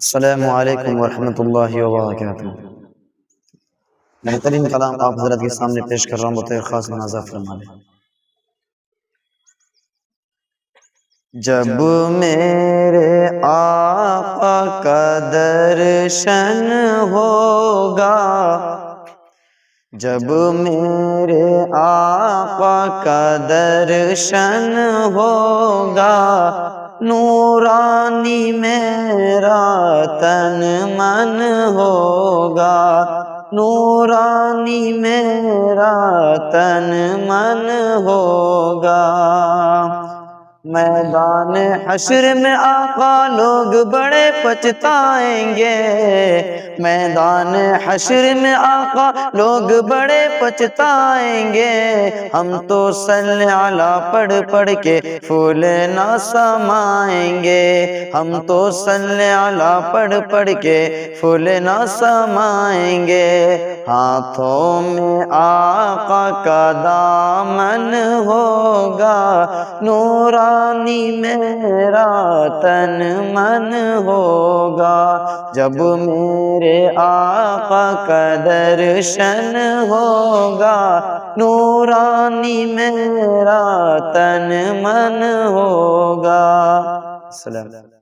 السلام علیکم ورحمۃ اللہ وبرکاتہ۔ بہترین کلام آپ حضرت کے سامنے پیش کر رہا ہوں، بطور خاص منازع فرما لیں۔ جب میرے آقا کا درشن ہوگا، جب میرے آقا کا درشن ہوگا، نورانی میرا تن من ہوگا، نورانی میرا تن من ہوگا۔ میدان حشر میں آقا لوگ بڑے پچھتائیں گے، میدان حشر میں آقا لوگ بڑے پچھتائیں گے، ہم تو صلی علی پڑھ پڑھ کے پھول نہ سمائیں گے، ہم تو صلی علی پڑھ پڑھ کے پھول نہ سمائیں گے۔ ہاتھوں میں آقا کا دامن ہوگا، نورانی میرا تن من ہوگا، جب میرے آقا کا درشن ہوگا، نورانی میرا تن من ہوگا۔ السلام